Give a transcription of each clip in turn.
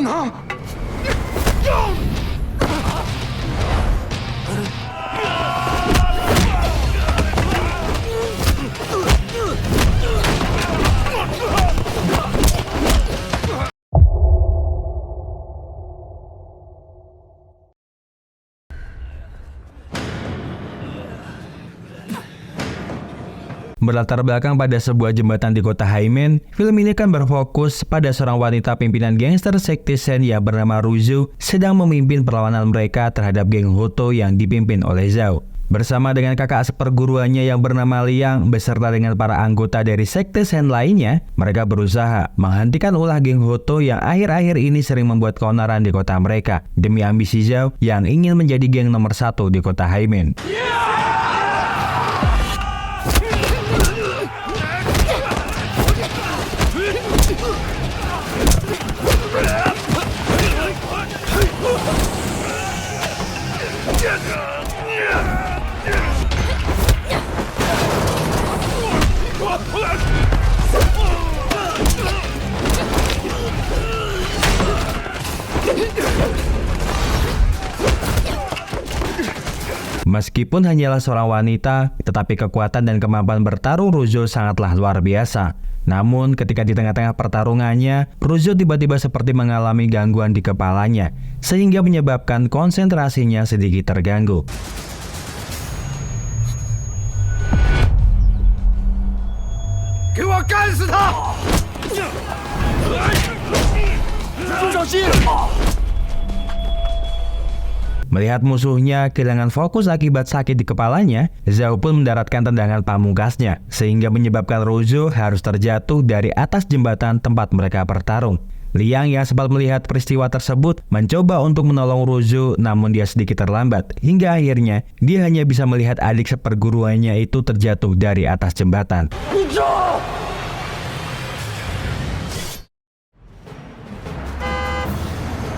能！ Berlatar belakang pada sebuah jembatan di kota Haimen, film ini kan berfokus pada seorang wanita pimpinan gangster sekte Shen yang bernama Ruzu sedang memimpin perlawanan mereka terhadap geng Hoto yang dipimpin oleh Zhao. Bersama dengan kakak seperguruannya yang bernama Liang beserta dengan para anggota dari sekte Shen lainnya, mereka berusaha menghentikan ulah geng Hoto yang akhir-akhir ini sering membuat keonaran di kota mereka demi ambisi Zhao yang ingin menjadi geng nomor 1 di kota Haimen. Meskipun hanyalah seorang wanita, tetapi kekuatan dan kemampuan bertarung Ruzo sangatlah luar biasa. Namun, ketika di tengah-tengah pertarungannya, Ruzo tiba-tiba seperti mengalami gangguan di kepalanya, sehingga menyebabkan konsentrasinya sedikit terganggu. Melihat musuhnya kehilangan fokus akibat sakit di kepalanya, Zhao pun mendaratkan tendangan pamungkasnya, sehingga menyebabkan Ruzo harus terjatuh dari atas jembatan tempat mereka bertarung. Liang yang sempat melihat peristiwa tersebut mencoba untuk menolong Ruzo, namun dia sedikit terlambat, hingga akhirnya dia hanya bisa melihat adik seperguruannya itu terjatuh dari atas jembatan.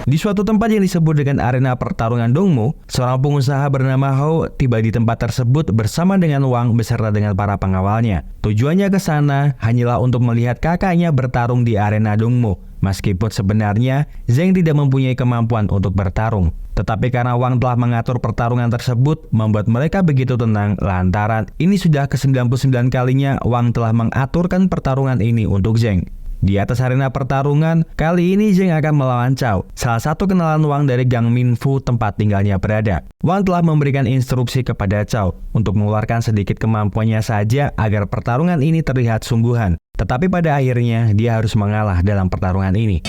Di suatu tempat yang disebut dengan arena pertarungan Dongmu, seorang pengusaha bernama Hao tiba di tempat tersebut bersama dengan Wang beserta dengan para pengawalnya. Tujuannya ke sana hanyalah untuk melihat kakaknya bertarung di arena Dongmu. Meskipun sebenarnya Zheng tidak mempunyai kemampuan untuk bertarung. Tetapi karena Wang telah mengatur pertarungan tersebut, membuat mereka begitu tenang lantaran ini sudah ke-99 kalinya Wang telah mengaturkan pertarungan ini untuk Zheng. Di atas arena pertarungan, kali ini Zheng akan melawan Cao, salah satu kenalan Wang dari Gang Minfu tempat tinggalnya berada. Wang telah memberikan instruksi kepada Cao untuk mengeluarkan sedikit kemampuannya saja agar pertarungan ini terlihat sungguhan. Tetapi pada akhirnya dia harus mengalah dalam pertarungan ini.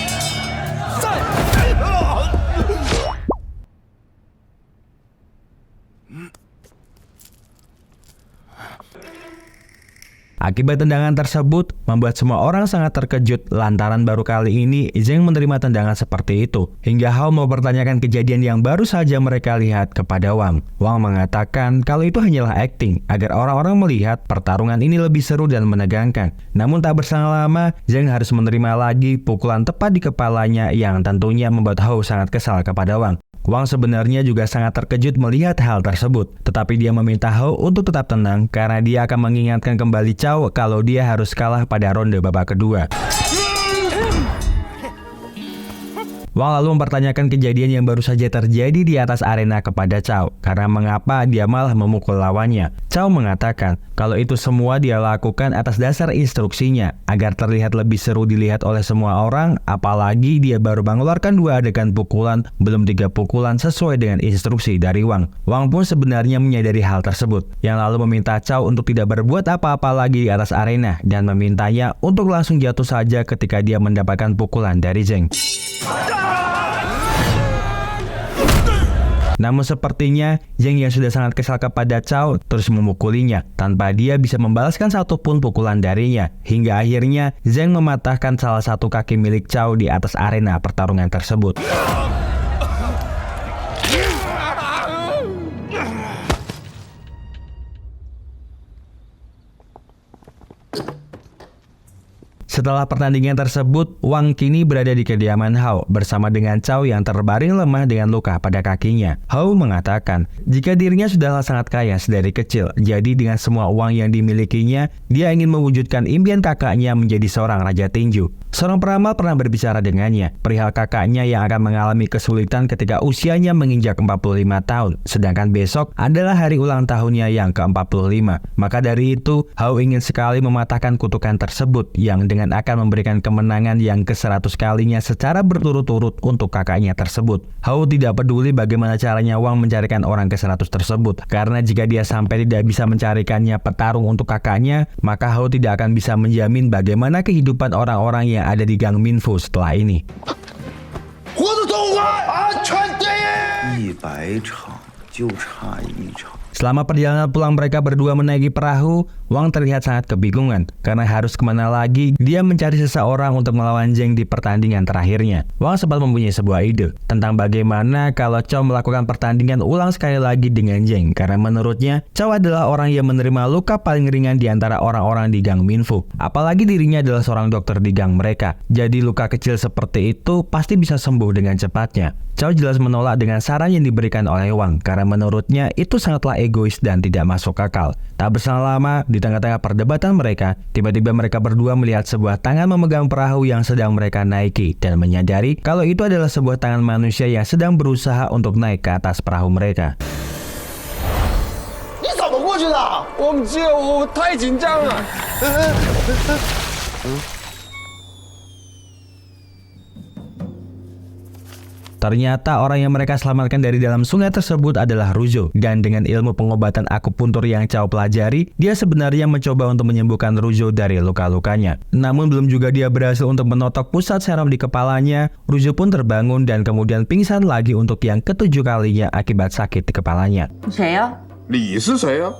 Akibat tendangan tersebut, membuat semua orang sangat terkejut lantaran baru kali ini Zheng menerima tendangan seperti itu. Hingga Hao mempertanyakan kejadian yang baru saja mereka lihat kepada Wang. Wang mengatakan kalau itu hanyalah acting, agar orang-orang melihat pertarungan ini lebih seru dan menegangkan. Namun tak berselang lama, Zheng harus menerima lagi pukulan tepat di kepalanya yang tentunya membuat Hao sangat kesal kepada Wang. Wang sebenarnya juga sangat terkejut melihat hal tersebut, tetapi dia meminta Hao untuk tetap tenang karena dia akan mengingatkan kembali Cao kalau dia harus kalah pada ronde babak kedua. Wang lalu mempertanyakan kejadian yang baru saja terjadi di atas arena kepada Cao, karena mengapa dia malah memukul lawannya. Cao mengatakan kalau itu semua dia lakukan atas dasar instruksinya, agar terlihat lebih seru dilihat oleh semua orang, apalagi dia baru mengeluarkan 2 adegan pukulan, belum 3 pukulan sesuai dengan instruksi dari Wang. Wang pun sebenarnya menyadari hal tersebut, yang lalu meminta Cao untuk tidak berbuat apa-apa lagi di atas arena, dan memintanya untuk langsung jatuh saja ketika dia mendapatkan pukulan dari Zheng. Namun sepertinya Zheng yang sudah sangat kesal kepada Cao terus memukulinya tanpa dia bisa membalaskan satupun pukulan darinya. Hingga akhirnya Zheng mematahkan salah satu kaki milik Cao di atas arena pertarungan tersebut. Setelah pertandingan tersebut, Wang kini berada di kediaman Hao bersama dengan Cao yang terbaring lemah dengan luka pada kakinya. Hao mengatakan, jika dirinya sudahlah sangat kaya sedari kecil, jadi dengan semua uang yang dimilikinya, dia ingin mewujudkan impian kakaknya menjadi seorang raja tinju. Seorang peramal pernah berbicara dengannya perihal kakaknya yang akan mengalami kesulitan ketika usianya menginjak 45 tahun, sedangkan besok adalah hari ulang tahunnya yang ke-45. Maka dari itu, Hao ingin sekali mematahkan kutukan tersebut yang dengan akan memberikan kemenangan yang ke-100 kalinya secara berturut-turut untuk kakaknya tersebut. Hao tidak peduli bagaimana caranya Wang mencarikan orang ke-100 tersebut, karena jika dia sampai tidak bisa mencarikannya petarung untuk kakaknya, maka Hao tidak akan bisa menjamin bagaimana kehidupan orang-orang yang ada di Gang Minfu setelah ini. 100场就差1场。 Selama perjalanan pulang mereka berdua menaiki perahu, Wang terlihat sangat kebingungan karena harus kemana lagi dia mencari seseorang untuk melawan Zheng di pertandingan terakhirnya. Wang sempat mempunyai sebuah ide tentang bagaimana kalau Cao melakukan pertandingan ulang sekali lagi dengan Zheng, karena menurutnya Cao adalah orang yang menerima luka paling ringan di antara orang-orang di Gang Minfu. Apalagi dirinya adalah seorang dokter di gang mereka, jadi luka kecil seperti itu pasti bisa sembuh dengan cepatnya. Cao jelas menolak dengan saran yang diberikan oleh Wang karena menurutnya itu sangatlah egois dan tidak masuk akal. Tak berselang lama, di tengah-tengah perdebatan mereka, tiba-tiba mereka berdua melihat sebuah tangan memegang perahu yang sedang mereka naiki dan menyadari kalau itu adalah sebuah tangan manusia yang sedang berusaha untuk naik ke atas perahu mereka. 你怎么过去的？我不记得，我太紧张了。 Ternyata orang yang mereka selamatkan dari dalam sungai tersebut adalah Rujo, dan dengan ilmu pengobatan akupuntur yang Cao pelajari, dia sebenarnya mencoba untuk menyembuhkan Rujo dari luka-lukanya. Namun belum juga dia berhasil untuk menotok pusat serum di kepalanya, Rujo pun terbangun dan kemudian pingsan lagi untuk yang ke-7 kalinya akibat sakit di kepalanya. 谁呀？ 你是谁呀？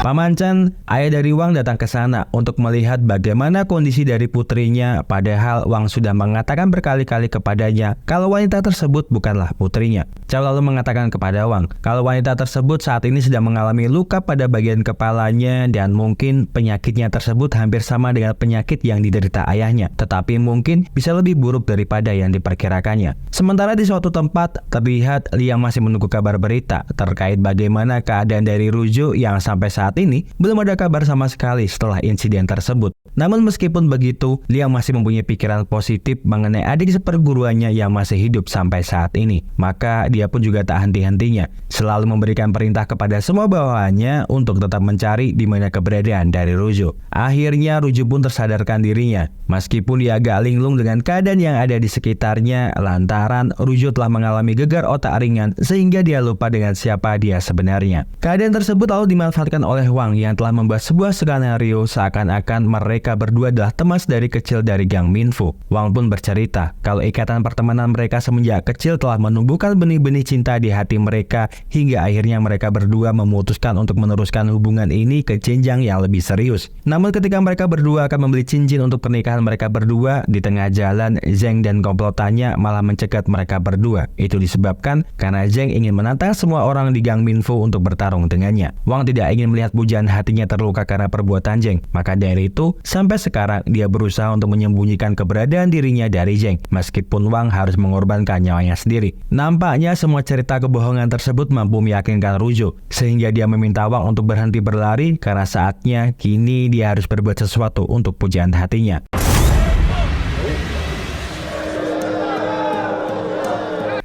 Paman Chan, ayah dari Wang, datang ke sana untuk melihat bagaimana kondisi dari putrinya, padahal Wang sudah mengatakan berkali-kali kepadanya kalau wanita tersebut bukanlah putrinya. Cao lalu mengatakan kepada Wang kalau wanita tersebut saat ini sedang mengalami luka pada bagian kepalanya dan mungkin penyakitnya tersebut hampir sama dengan penyakit yang diderita ayahnya, tetapi mungkin bisa lebih buruk daripada yang diperkirakannya. Sementara di suatu tempat terlihat Liang masih menunggu kabar berita terkait bagaimana keadaan dari Rujo yang sampai saat ini belum ada kabar sama sekali setelah insiden tersebut. Namun meskipun begitu, Liang masih mempunyai pikiran positif mengenai adik seperguruannya yang masih hidup sampai saat ini. Maka dia pun juga tak henti-hentinya selalu memberikan perintah kepada semua bawahannya untuk tetap mencari di mana keberadaan dari Rujo. Akhirnya Rujo pun tersadarkan dirinya, meskipun dia agak linglung dengan keadaan yang ada di sekitarnya lantaran Rujo telah mengalami gegar otak ringan sehingga dia lupa dengan siapa dia sebenarnya. Keadaan tersebut lalu dimanfaatkan oleh Wang yang telah membuat sebuah skenario seakan-akan mereka berdua adalah teman dari kecil dari Gang Minfu. Wang pun bercerita kalau ikatan pertemanan mereka semenjak kecil telah menumbuhkan benih-benih cinta di hati mereka hingga akhirnya mereka berdua memutuskan untuk meneruskan hubungan ini ke jenjang yang lebih serius. Namun ketika mereka berdua akan membeli cincin untuk pernikahan mereka berdua, di tengah jalan Zheng dan komplotannya malah mencegat mereka berdua. Itu disebabkan karena Zheng ingin menantang semua orang di Gang Minfu untuk bertarung dengannya. Wang tidak ingin melihat pujaan hatinya terluka karena perbuatan Zheng. Maka dari itu, sampai sekarang dia berusaha untuk menyembunyikan keberadaan dirinya dari Zheng, meskipun Wang harus mengorbankan nyawanya sendiri. Nampaknya semua cerita kebohongan tersebut mampu meyakinkan Rujo, sehingga dia meminta Wang untuk berhenti berlari karena saatnya kini dia harus berbuat sesuatu untuk pujaan hatinya.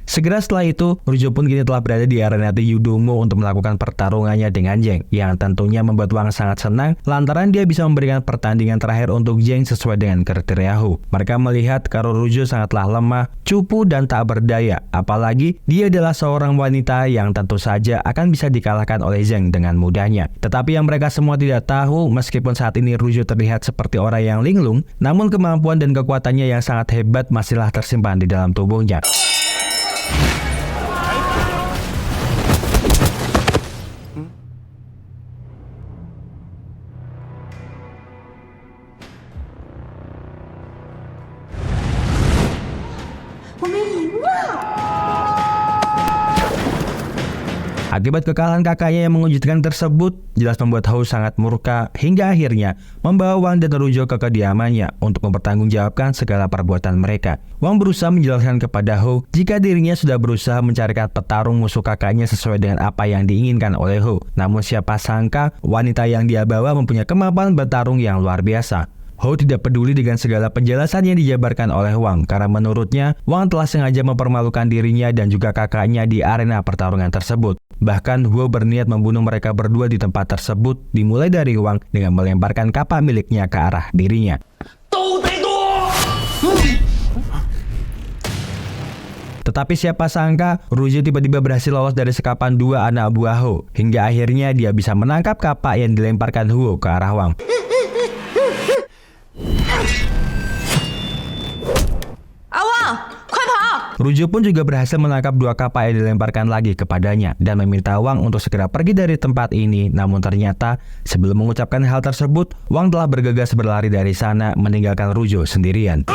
Segera setelah itu, Rujo pun kini telah berada di arena Yudomo untuk melakukan pertarungannya dengan Zheng, yang tentunya membuat Wang sangat senang lantaran dia bisa memberikan pertandingan terakhir untuk Zheng sesuai dengan kriteria Hu. Mereka melihat kalau Rujo sangatlah lemah, cupu dan tak berdaya, apalagi dia adalah seorang wanita yang tentu saja akan bisa dikalahkan oleh Zheng dengan mudahnya. Tetapi yang mereka semua tidak tahu, meskipun saat ini Rujo terlihat seperti orang yang linglung, namun kemampuan dan kekuatannya yang sangat hebat masihlah tersimpan di dalam tubuhnya. Akibat kekalahan kakaknya yang mengejutkan tersebut, jelas membuat Hou sangat murka hingga akhirnya membawa Wang dan Rujo ke kediamannya untuk mempertanggungjawabkan segala perbuatan mereka. Wang berusaha menjelaskan kepada Hou jika dirinya sudah berusaha mencarikan petarung musuh kakaknya sesuai dengan apa yang diinginkan oleh Hou. Namun siapa sangka wanita yang dia bawa mempunyai kemampuan bertarung yang luar biasa. Hou tidak peduli dengan segala penjelasan yang dijabarkan oleh Wang karena menurutnya Wang telah sengaja mempermalukan dirinya dan juga kakaknya di arena pertarungan tersebut. Bahkan Hou berniat membunuh mereka berdua di tempat tersebut, dimulai dari Wang dengan melemparkan kapak miliknya ke arah dirinya. Tetapi siapa sangka Rujo tiba-tiba berhasil lolos dari sekapan dua anak buah Hou hingga akhirnya dia bisa menangkap kapak yang dilemparkan Hou ke arah Wang. Rujo pun juga berhasil menangkap dua kapak yang dilemparkan lagi kepadanya dan meminta Wang untuk segera pergi dari tempat ini. Namun ternyata sebelum mengucapkan hal tersebut, Wang telah bergegas berlari dari sana meninggalkan Rujo sendirian.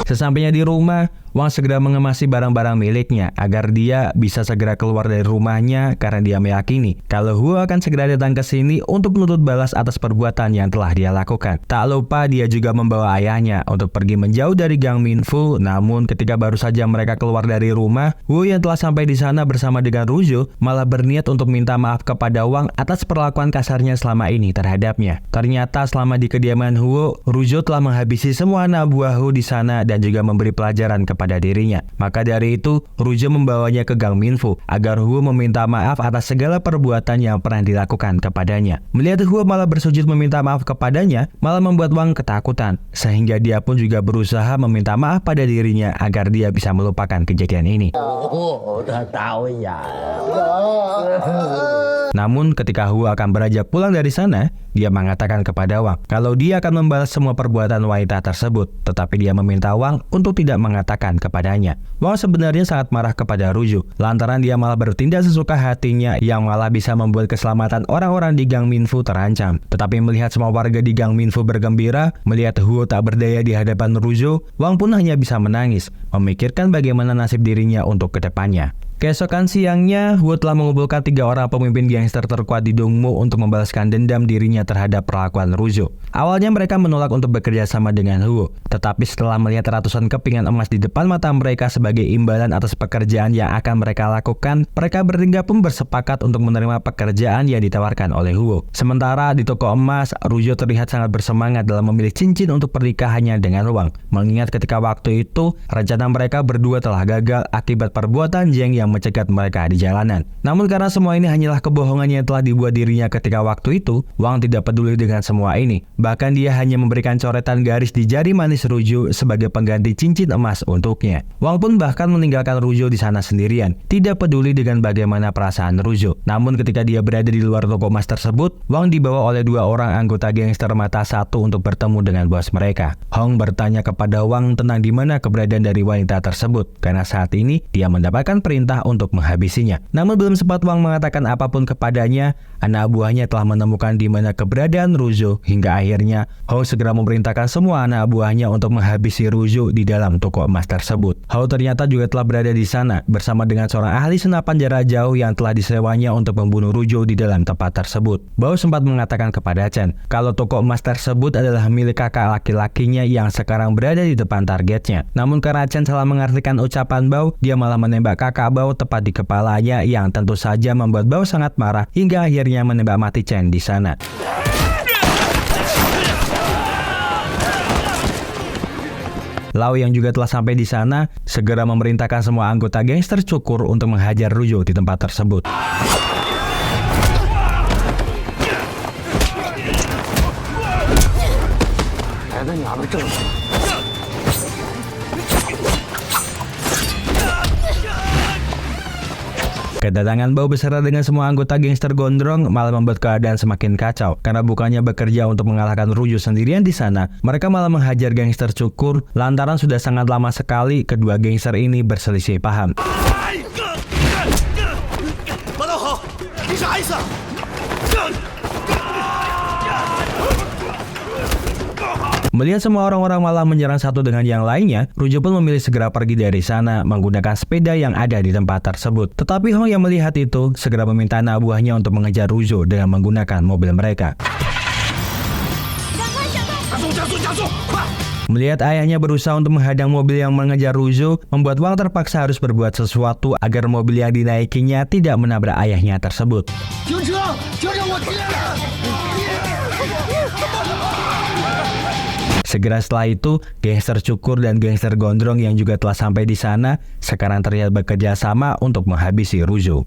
Sesampainya di rumah, Wang segera mengemasi barang-barang miliknya agar dia bisa segera keluar dari rumahnya karena dia meyakini kalau Hou akan segera datang ke sini untuk menuntut balas atas perbuatan yang telah dia lakukan. Tak lupa dia juga membawa ayahnya untuk pergi menjauh dari Gang Minfu. Namun ketika baru saja mereka keluar dari rumah, Hou yang telah sampai di sana bersama dengan Rujo malah berniat untuk minta maaf kepada Wang atas perlakuan kasarnya selama ini terhadapnya. Ternyata selama di kediaman Hou, Rujo telah menghabisi semua anak buah Hou di sana dan juga memberi pelajaran pada dirinya. Maka dari itu, Rujo membawanya ke Gang Minfu agar Hou meminta maaf atas segala perbuatan yang pernah dilakukan kepadanya. Melihat Hou malah bersujud meminta maaf kepadanya, malah membuat Wang ketakutan, sehingga dia pun juga berusaha meminta maaf pada dirinya agar dia bisa melupakan kejadian ini. Namun ketika Hou akan beranjak pulang dari sana, dia mengatakan kepada Wang kalau dia akan membalas semua perbuatan wanita tersebut, tetapi dia meminta Wang untuk tidak mengatakan kepadanya. Wang sebenarnya sangat marah kepada Rujo lantaran dia malah bertindak sesuka hatinya yang malah bisa membuat keselamatan orang-orang di Gang Minfu terancam. Tetapi melihat semua warga di Gang Minfu bergembira, melihat Hou tak berdaya di hadapan Rujo, Wang pun hanya bisa menangis, memikirkan bagaimana nasib dirinya untuk kedepannya. Keesokan siangnya, Hou telah mengumpulkan 3 orang pemimpin gangster terkuat di Dongmu untuk membalaskan dendam dirinya terhadap perlakuan Rujo. Awalnya mereka menolak untuk bekerja sama dengan Hou, tetapi setelah melihat ratusan kepingan emas di depan mata mereka sebagai imbalan atas pekerjaan yang akan mereka lakukan, mereka bertiga pun bersepakat untuk menerima pekerjaan yang ditawarkan oleh Hou. Sementara di toko emas, Rujo terlihat sangat bersemangat dalam memilih cincin untuk pernikahannya dengan Wang. Mengingat ketika waktu itu, rencana mereka berdua telah gagal akibat perbuatan Zheng yang mencegat mereka di jalanan. Namun karena semua ini hanyalah kebohongan yang telah dibuat dirinya ketika waktu itu, Wang tidak peduli dengan semua ini. Bahkan dia hanya memberikan coretan garis di jari manis Rujo sebagai pengganti cincin emas untuknya. Wang pun bahkan meninggalkan Rujo di sana sendirian, tidak peduli dengan bagaimana perasaan Rujo. Namun ketika dia berada di luar toko emas tersebut, Wang dibawa oleh 2 orang anggota gangster mata satu untuk bertemu dengan bos mereka. Hong bertanya kepada Wang tentang di mana keberadaan dari wanita tersebut, karena saat ini dia mendapatkan perintah untuk menghabisinya. Namun belum sempat Wang mengatakan apapun kepadanya, anak buahnya telah menemukan di mana keberadaan Rujo hingga akhirnya Hou segera memerintahkan semua anak buahnya untuk menghabisi Rujo di dalam toko emas tersebut. Hou ternyata juga telah berada di sana bersama dengan seorang ahli senapan jarak jauh yang telah disewanya untuk membunuh Rujo di dalam tempat tersebut. Bao sempat mengatakan kepada Chen kalau toko emas tersebut adalah milik kakak laki-lakinya yang sekarang berada di depan targetnya. Namun karena Chen salah mengartikan ucapan Bao, dia malah menembak kakak Bao tepat di kepalanya yang tentu saja membuat Bao sangat marah hingga akhirnya menembak mati Chen di sana. Lau yang juga telah sampai di sana segera memerintahkan semua anggota gangster cukur untuk menghajar Rujo di tempat tersebut. Kedatangan Bao beserta dengan semua anggota gangster gondrong malah membuat keadaan semakin kacau. Karena bukannya bekerja untuk mengalahkan Rujo sendirian di sana, mereka malah menghajar gangster cukur lantaran sudah sangat lama sekali kedua gangster ini berselisih paham. Melihat semua orang-orang malah menyerang satu dengan yang lainnya, Rujo pun memilih segera pergi dari sana menggunakan sepeda yang ada di tempat tersebut. Tetapi Hong yang melihat itu segera meminta anak buahnya untuk mengejar Rujo dengan menggunakan mobil mereka. Melihat ayahnya berusaha untuk menghadang mobil yang mengejar Rujo, membuat Wang terpaksa harus berbuat sesuatu agar mobil yang dinaikinya tidak menabrak ayahnya tersebut. Segera setelah itu, gangster cukur dan gangster gondrong yang juga telah sampai di sana sekarang terlihat bekerja sama untuk menghabisi Rujo.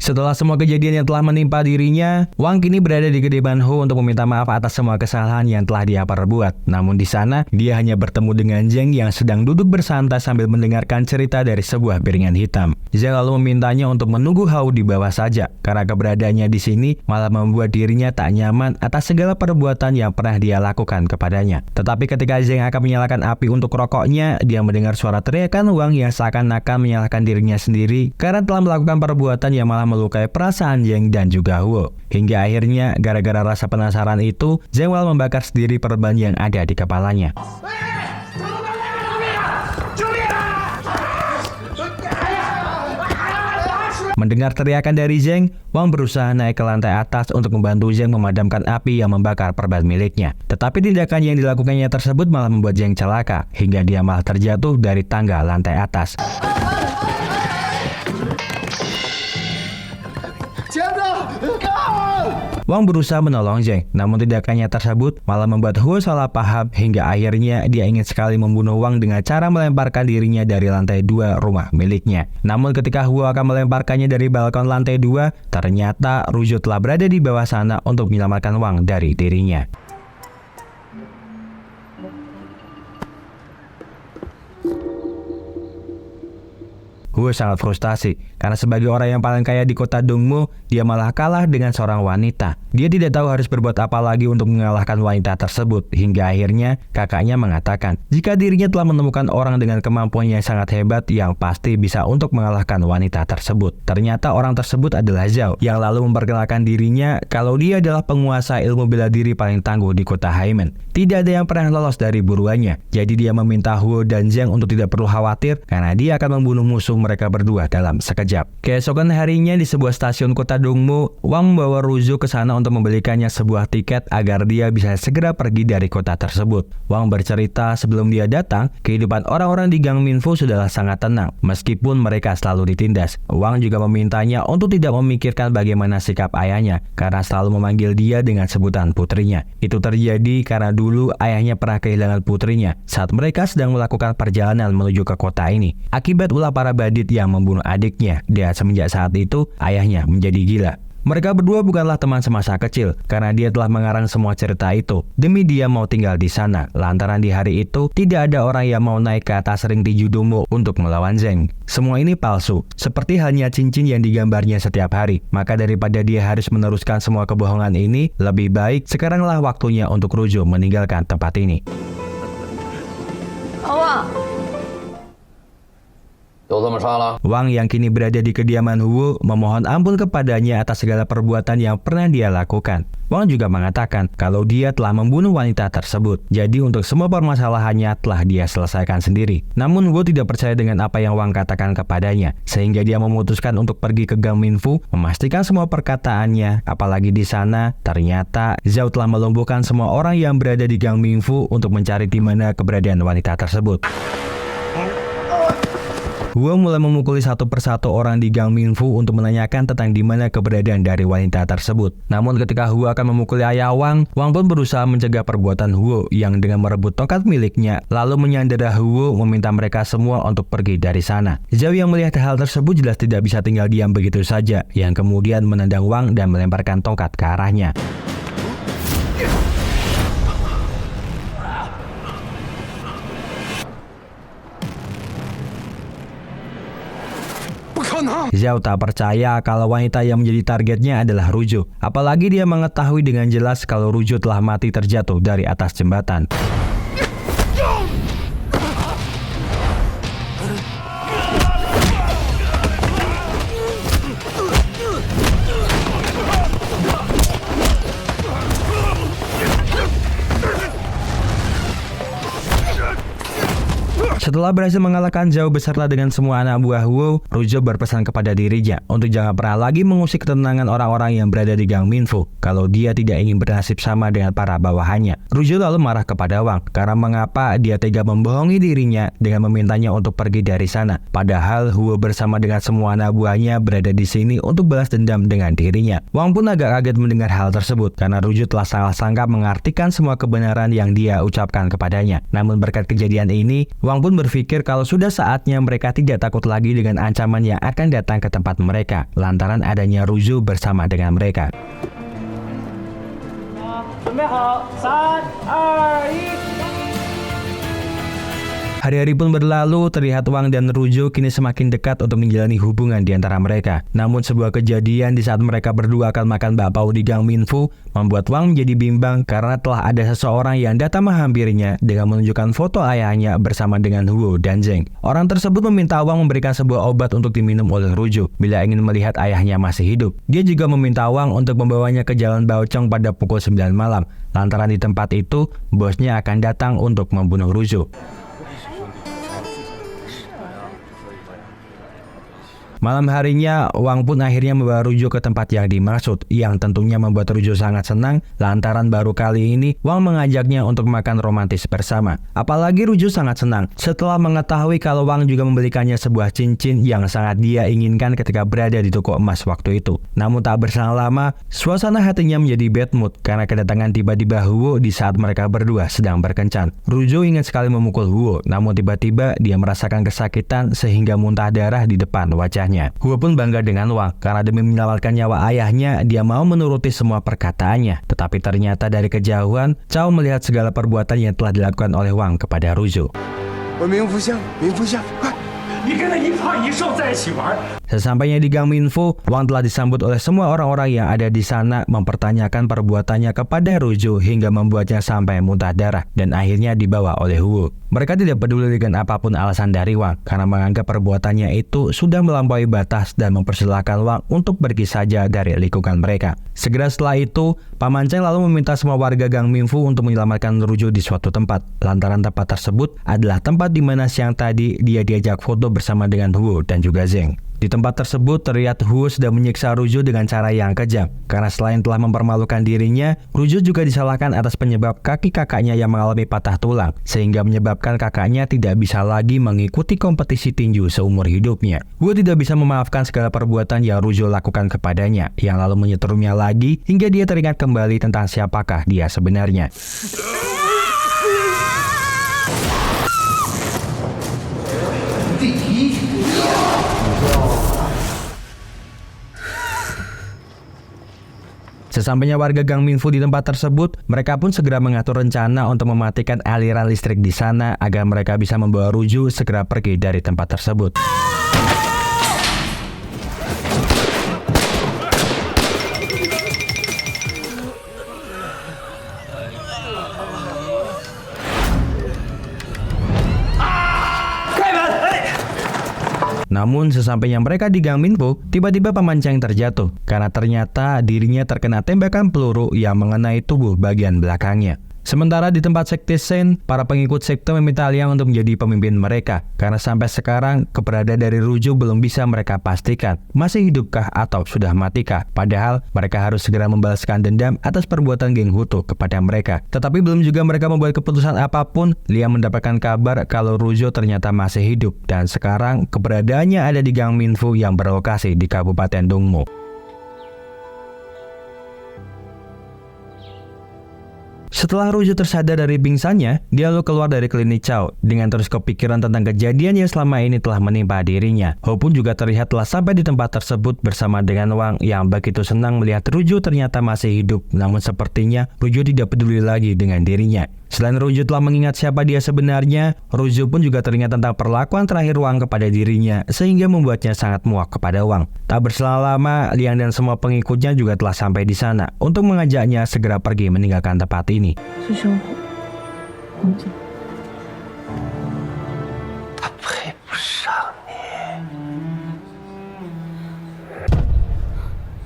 Setelah semua kejadian yang telah menimpa dirinya, Wang kini berada di Kediaman Ho untuk meminta maaf atas semua kesalahan yang telah dia perbuat. Namun di sana, dia hanya bertemu dengan Zheng yang sedang duduk bersantai sambil mendengarkan cerita dari sebuah piringan hitam. Zheng lalu memintanya untuk menunggu Hao di bawah saja, karena keberadaannya di sini malah membuat dirinya tak nyaman atas segala perbuatan yang pernah dia lakukan kepadanya. Tetapi ketika Zheng akan menyalakan api untuk rokoknya, dia mendengar suara teriakan Wang yang seakan-akan menyalahkan dirinya sendiri karena telah melakukan perbuatan yang malah melukai perasaan Zheng dan juga Huo. Hingga akhirnya gara-gara rasa penasaran itu, Zheng malah membakar sendiri perban yang ada di kepalanya. Mendengar teriakan dari Zheng, Wang berusaha naik ke lantai atas untuk membantu Zheng memadamkan api yang membakar perban miliknya. Tetapi tindakan yang dilakukannya tersebut malah membuat Zheng celaka, hingga dia malah terjatuh dari tangga lantai atas. Wang berusaha menolong Zheng, namun tindakannya tersebut malah membuat Huo salah paham hingga akhirnya dia ingin sekali membunuh Wang dengan cara melemparkan dirinya dari lantai 2 rumah miliknya. Namun ketika Huo akan melemparkannya dari balkon lantai 2, ternyata Rujo telah berada di bawah sana untuk menyelamatkan Wang dari dirinya. Huo sangat frustasi karena sebagai orang yang paling kaya di kota Dongmu, dia malah kalah dengan seorang wanita. Dia tidak tahu harus berbuat apa lagi untuk mengalahkan wanita tersebut, hingga akhirnya kakaknya mengatakan jika dirinya telah menemukan orang dengan kemampuan yang sangat hebat yang pasti bisa untuk mengalahkan wanita tersebut. Ternyata orang tersebut adalah Zhao, yang lalu memperkenalkan dirinya kalau dia adalah penguasa ilmu bela diri paling tangguh di kota Haimen. Tidak ada yang pernah lolos dari buruannya, jadi dia meminta Huo dan Zheng untuk tidak perlu khawatir karena dia akan membunuh musuh mereka berdua dalam sekejap. Keesokan harinya di sebuah stasiun kota Dongmu, Wang membawa Rujo ke sana untuk membelikannya sebuah tiket agar dia bisa segera pergi dari kota tersebut. Wang bercerita sebelum dia datang, kehidupan orang-orang di Gang Minfu sudahlah sangat tenang, meskipun mereka selalu ditindas. Wang juga memintanya untuk tidak memikirkan bagaimana sikap ayahnya, karena selalu memanggil dia dengan sebutan putrinya. Itu terjadi karena dulu ayahnya pernah kehilangan putrinya saat mereka sedang melakukan perjalanan menuju ke kota ini, akibat ulah para bandit yang membunuh adiknya. Dan semenjak saat itu, ayahnya menjadi gila. Mereka berdua bukanlah teman semasa kecil, karena dia telah mengarang semua cerita itu demi dia mau tinggal di sana. Lantaran di hari itu, tidak ada orang yang mau naik ke atas ring tinju Dongmu untuk melawan Zheng. Semua ini palsu, seperti halnya cincin yang digambarnya setiap hari. Maka daripada dia harus meneruskan semua kebohongan ini, lebih baik sekaranglah waktunya untuk Rujo meninggalkan tempat ini. Wang yang kini berada di kediaman Huo memohon ampun kepadanya atas segala perbuatan yang pernah dia lakukan. Wang juga mengatakan kalau dia telah membunuh wanita tersebut. Jadi untuk semua permasalahannya telah dia selesaikan sendiri. Namun Huo tidak percaya dengan apa yang Wang katakan kepadanya, sehingga dia memutuskan untuk pergi ke Gang Minfu memastikan semua perkataannya. Apalagi di sana ternyata Zhao telah melumpuhkan semua orang yang berada di Gang Minfu untuk mencari di mana keberadaan wanita tersebut. Huo mulai memukuli satu persatu orang di Gang Minfu untuk menanyakan tentang di mana keberadaan dari wanita tersebut. Namun ketika Huo akan memukuli ayah Wang, Wang pun berusaha mencegah perbuatan Huo yang dengan merebut tongkat miliknya, lalu menyandera Huo meminta mereka semua untuk pergi dari sana. Zhao yang melihat hal tersebut jelas tidak bisa tinggal diam begitu saja, yang kemudian menendang Wang dan melemparkan tongkat ke arahnya. Zhao tak percaya kalau wanita yang menjadi targetnya adalah Rujo. Apalagi dia mengetahui dengan jelas kalau Rujo telah mati terjatuh dari atas jembatan. Setelah berhasil mengalahkan Zhao beserta dengan semua anak buah Huo, Rujo berpesan kepada dirinya untuk jangan pernah lagi mengusik ketenangan orang-orang yang berada di Gang Minfu kalau dia tidak ingin bernasib sama dengan para bawahannya. Rujo lalu marah kepada Wang karena mengapa dia tega membohongi dirinya dengan memintanya untuk pergi dari sana. Padahal Huo bersama dengan semua anak buahnya berada di sini untuk balas dendam dengan dirinya. Wang pun agak kaget mendengar hal tersebut karena Rujo telah salah sangka mengartikan semua kebenaran yang dia ucapkan kepadanya. Namun berkat kejadian ini, Wang pun berpikir kalau sudah saatnya mereka tidak takut lagi dengan ancaman yang akan datang ke tempat mereka lantaran adanya Rujo bersama dengan mereka. Hari-hari pun berlalu, terlihat Wang dan Rujo kini semakin dekat untuk menjalani hubungan di antara mereka. Namun sebuah kejadian di saat mereka berdua akan makan bakpao di Gang Minfu membuat Wang menjadi bimbang karena telah ada seseorang yang datang menghampirinya dengan menunjukkan foto ayahnya bersama dengan Huo dan Zheng. Orang tersebut meminta Wang memberikan sebuah obat untuk diminum oleh Rujo bila ingin melihat ayahnya masih hidup. Dia juga meminta Wang untuk membawanya ke Jalan Baocong pada pukul 9 malam, lantaran di tempat itu bosnya akan datang untuk membunuh Rujo. Malam harinya, Wang pun akhirnya membawa Rujo ke tempat yang dimaksud, yang tentunya membuat Rujo sangat senang lantaran baru kali ini Wang mengajaknya untuk makan romantis bersama. Apalagi Rujo sangat senang setelah mengetahui kalau Wang juga membelikannya sebuah cincin yang sangat dia inginkan ketika berada di toko emas waktu itu. Namun tak berselang lama, suasana hatinya menjadi bad mood karena kedatangan tiba-tiba Huo di saat mereka berdua sedang berkencan. Rujo ingin sekali memukul Huo, namun tiba-tiba dia merasakan kesakitan sehingga muntah darah di depan wajahnya. Huo pun bangga dengan Wang karena demi menyelamatkan nyawa ayahnya, dia mau menuruti semua perkataannya. Tetapi ternyata dari kejauhan, Cao melihat segala perbuatan yang telah dilakukan oleh Wang kepada Rujo. Sesampainya di Gang Minfu, Wang telah disambut oleh semua orang-orang yang ada di sana mempertanyakan perbuatannya kepada Rujo hingga membuatnya sampai muntah darah dan akhirnya dibawa oleh Huo. Mereka tidak peduli dengan apapun alasan dari Wang karena menganggap perbuatannya itu sudah melampaui batas dan mempersilahkan Wang untuk pergi saja dari lingkungan mereka. Segera setelah itu, Paman Cheng lalu meminta semua warga Gang Minfu untuk menyelamatkan Rujo di suatu tempat. Lantaran tempat tersebut adalah tempat di mana siang tadi dia diajak foto bersama dengan Huo dan juga Zheng. Di tempat tersebut terlihat Huo sedang menyiksa Rujo dengan cara yang kejam. Karena selain telah mempermalukan dirinya, Rujo juga disalahkan atas penyebab kaki kakaknya yang mengalami patah tulang, sehingga menyebabkan kakaknya tidak bisa lagi mengikuti kompetisi tinju seumur hidupnya. Huo tidak bisa memaafkan segala perbuatan yang Rujo lakukan kepadanya, yang lalu menyetrumnya lagi hingga dia teringat kembali tentang siapakah dia sebenarnya. Sesampainya warga Gang Minfu di tempat tersebut, mereka pun segera mengatur rencana untuk mematikan aliran listrik di sana agar mereka bisa membawa Rujo segera pergi dari tempat tersebut. Namun sesampainya mereka di Gang Minfu, tiba-tiba Paman Cheng terjatuh karena ternyata dirinya terkena tembakan peluru yang mengenai tubuh bagian belakangnya. Sementara di tempat Sekte Shen, para pengikut sekte meminta Liang untuk menjadi pemimpin mereka karena sampai sekarang keberadaan dari Rujo belum bisa mereka pastikan masih hidupkah atau sudah matikah. Padahal mereka harus segera membalaskan dendam atas perbuatan geng Hutu kepada mereka. Tetapi belum juga mereka membuat keputusan apapun, Liang mendapatkan kabar kalau Rujo ternyata masih hidup dan sekarang keberadaannya ada di Gang Minfu yang berlokasi di Kabupaten Dongmu. Setelah Rujo tersadar dari pingsannya, dia lalu keluar dari klinik Cao dengan terus kepikiran tentang kejadian yang selama ini telah menimpa dirinya. Ho pun juga terlihat telah sampai di tempat tersebut bersama dengan Wang yang begitu senang melihat Rujo ternyata masih hidup. Namun sepertinya Rujo tidak peduli lagi dengan dirinya. Selain Rujo telah mengingat siapa dia sebenarnya, Rujo pun juga teringat tentang perlakuan terakhir Wang kepada dirinya sehingga membuatnya sangat muak kepada Wang. Tak berselang lama, Liang dan semua pengikutnya juga telah sampai di sana untuk mengajaknya segera pergi meninggalkan tempat ini.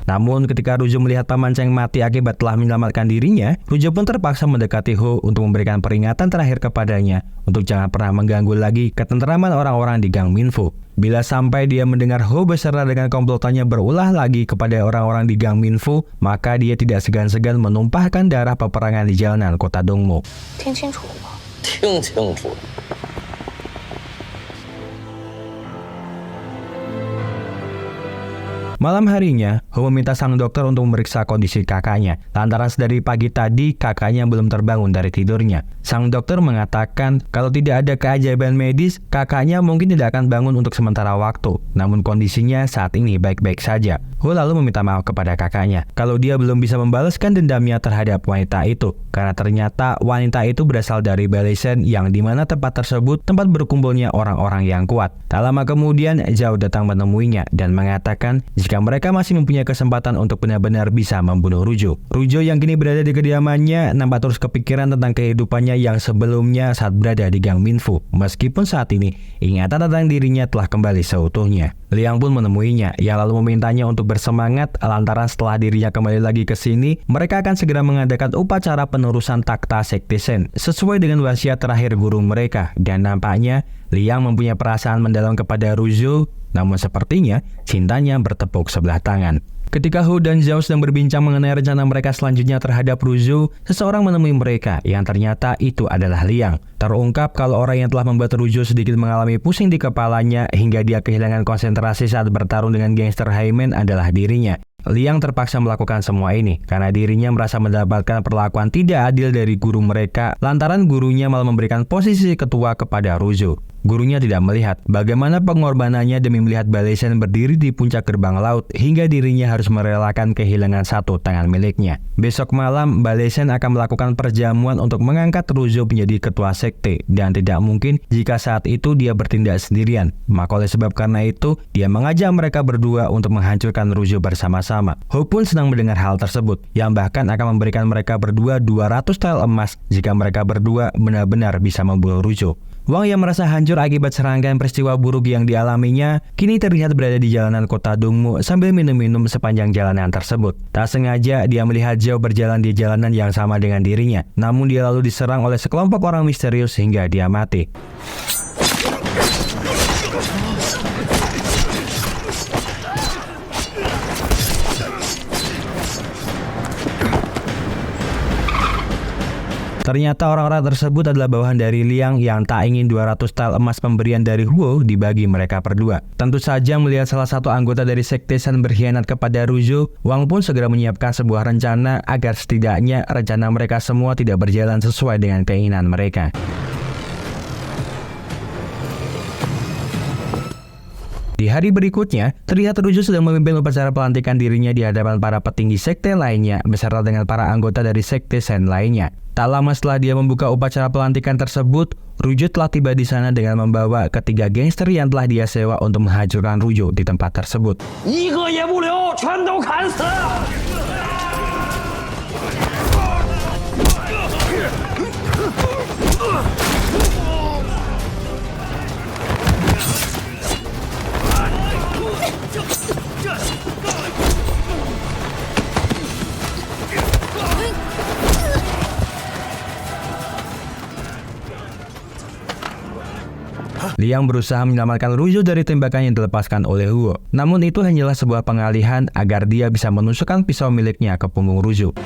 Namun ketika Rujo melihat Paman Cheng mati akibat telah menyelamatkan dirinya, Rujo pun terpaksa mendekati Ho untuk memberikan peringatan terakhir kepadanya untuk jangan pernah mengganggu lagi ketenteraman orang-orang di Gang Minfu. Bila sampai dia mendengar Ho beserta dengan komplotannya berulah lagi kepada orang-orang di Gang Minfu, maka dia tidak segan-segan menumpahkan darah peperangan di jalanan kota Dongmu. 听清楚了吗？ 听清楚了。 Malam harinya, Ho meminta sang dokter untuk memeriksa kondisi kakaknya. Lantaran dari pagi tadi, kakaknya belum terbangun dari tidurnya. Sang dokter mengatakan kalau tidak ada keajaiban medis, kakaknya mungkin tidak akan bangun untuk sementara waktu. Namun kondisinya saat ini baik-baik saja. Ho lalu meminta maaf kepada kakaknya kalau dia belum bisa membalaskan dendamnya terhadap wanita itu. Karena ternyata wanita itu berasal dari Baleisen yang dimana tempat tersebut tempat berkumpulnya orang-orang yang kuat. Tak lama kemudian, Zhao datang menemuinya dan mengatakan jika mereka masih mempunyai kesempatan untuk benar-benar bisa membunuh Rujo. Rujo yang kini berada di kediamannya nampak terus kepikiran tentang kehidupannya yang sebelumnya saat berada di Gang Minfu. Meskipun saat ini ingatan tentang dirinya telah kembali seutuhnya. Liang pun menemuinya, yang lalu memintanya untuk bersemangat lantaran setelah dirinya kembali lagi ke sini, mereka akan segera mengadakan upacara penerusan takhta Sekte Shen sesuai dengan wasiat terakhir guru mereka. Dan nampaknya Liang mempunyai perasaan mendalam kepada Rujo, namun sepertinya cintanya bertepuk sebelah tangan. Ketika Ho dan Zhao sedang berbincang mengenai rencana mereka selanjutnya terhadap Rujo, seseorang menemui mereka yang ternyata itu adalah Liang. Terungkap kalau orang yang telah membuat Rujo sedikit mengalami pusing di kepalanya hingga dia kehilangan konsentrasi saat bertarung dengan gangster Haimen adalah dirinya. Liang terpaksa melakukan semua ini karena dirinya merasa mendapatkan perlakuan tidak adil dari guru mereka lantaran gurunya malah memberikan posisi ketua kepada Rujo. Gurunya tidak melihat bagaimana pengorbanannya demi melihat Baleisen berdiri di puncak gerbang laut hingga dirinya harus merelakan kehilangan satu tangan miliknya. Besok malam, Baleisen akan melakukan perjamuan untuk mengangkat Rujo menjadi ketua sekte dan tidak mungkin jika saat itu dia bertindak sendirian. Maka oleh sebab karena itu, dia mengajak mereka berdua untuk menghancurkan Rujo bersama-sama. Ho pun senang mendengar hal tersebut, yang bahkan akan memberikan mereka berdua 200 tel emas jika mereka berdua benar-benar bisa membunuh Rujo. Wang yang merasa hancur akibat serangkaian peristiwa buruk yang dialaminya, kini terlihat berada di jalanan kota Dongmu sambil minum-minum sepanjang jalanan tersebut. Tak sengaja dia melihat Zhao berjalan di jalanan yang sama dengan dirinya, namun dia lalu diserang oleh sekelompok orang misterius hingga dia mati. Ternyata orang-orang tersebut adalah bawahan dari Liang yang tak ingin 200 tel emas pemberian dari Huo dibagi mereka berdua. Tentu saja melihat salah satu anggota dari Sekte Shen berkhianat kepada Rujo, Wang pun segera menyiapkan sebuah rencana agar setidaknya rencana mereka semua tidak berjalan sesuai dengan keinginan mereka. Di hari berikutnya, terlihat Rujo sedang memimpin upacara pelantikan dirinya di hadapan para petinggi sekte lainnya beserta dengan para anggota dari Sekte Shen lainnya. Tak lama setelah dia membuka upacara pelantikan tersebut, Rujo telah tiba di sana dengan membawa ketiga gangster yang telah dia sewa untuk menghancurkan Rujo di tempat tersebut. Liang berusaha menyelamatkan Rujo dari tembakan yang dilepaskan oleh Huo. Namun itu hanyalah sebuah pengalihan agar dia bisa menusukkan pisau miliknya ke punggung Rujo.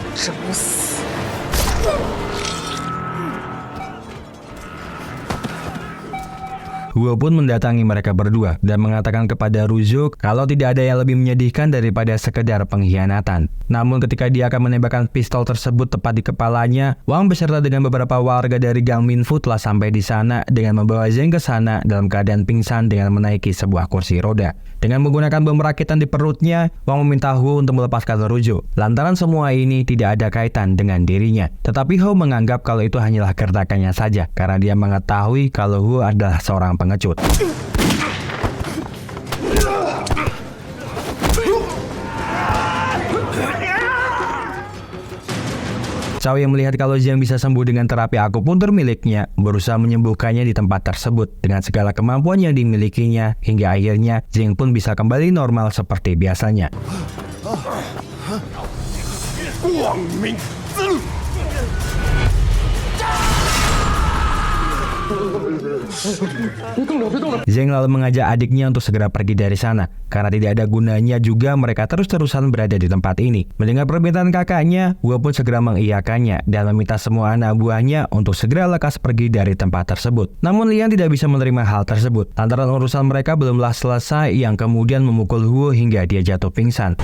Huo pun mendatangi mereka berdua dan mengatakan kepada Rujo kalau tidak ada yang lebih menyedihkan daripada sekedar pengkhianatan. Namun ketika dia akan menembakkan pistol tersebut tepat di kepalanya, Wang beserta dengan beberapa warga dari Gang Minfu telah sampai di sana dengan membawa Zheng ke sana dalam keadaan pingsan dengan menaiki sebuah kursi roda. Dengan menggunakan bom rakitan di perutnya, Wang meminta Huo untuk melepaskan Rujo. Lantaran semua ini tidak ada kaitan dengan dirinya. Tetapi Huo menganggap kalau itu hanyalah gertakannya saja karena dia mengetahui kalau Huo adalah seorang pengecut. Cao yang melihat kalau Zhang bisa sembuh dengan terapi akupuntur miliknya, berusaha menyembuhkannya di tempat tersebut dengan segala kemampuan yang dimilikinya, hingga akhirnya Zhang pun bisa kembali normal seperti biasanya. Zhang lalu mengajak adiknya untuk segera pergi dari sana, karena tidak ada gunanya juga mereka terus-terusan berada di tempat ini. Mendengar permintaan kakaknya, Wu pun segera mengiyakannya dan meminta semua anak buahnya untuk segera lekas pergi dari tempat tersebut. Namun Liang tidak bisa menerima hal tersebut, lantaran urusan mereka belumlah selesai yang kemudian memukul Wu hingga dia jatuh pingsan.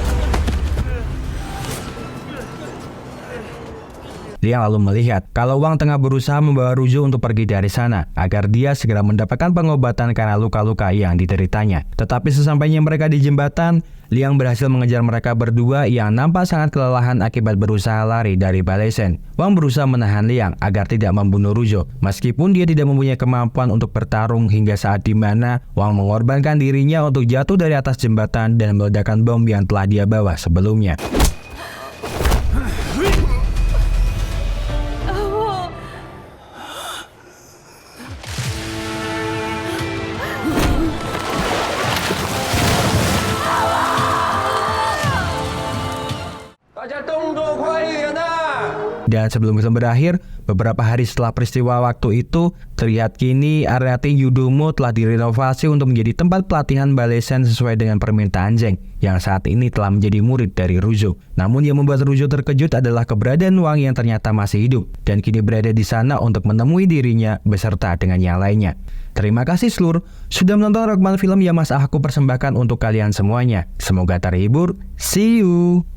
Liang lalu melihat kalau Wang tengah berusaha membawa Rujo untuk pergi dari sana agar dia segera mendapatkan pengobatan karena luka-luka yang dideritanya. Tetapi sesampainya mereka di jembatan, Liang berhasil mengejar mereka berdua yang nampak sangat kelelahan akibat berusaha lari dari Balai Shen. Wang berusaha menahan Liang agar tidak membunuh Rujo, meskipun dia tidak mempunyai kemampuan untuk bertarung hingga saat dimana Wang mengorbankan dirinya untuk jatuh dari atas jembatan dan meledakkan bom yang telah dia bawa sebelumnya. Dan sebelum film berakhir, beberapa hari setelah peristiwa waktu itu, terlihat kini area Yudomo telah direnovasi untuk menjadi tempat pelatihan Balai Shen sesuai dengan permintaan Zhang, yang saat ini telah menjadi murid dari Rujo. Namun yang membuat Rujo terkejut adalah keberadaan Wang yang ternyata masih hidup, dan kini berada di sana untuk menemui dirinya beserta dengan yang lainnya. Terima kasih seluruh sudah menonton rekaman film yang Mas Aku persembahkan untuk kalian semuanya. Semoga terhibur. See you!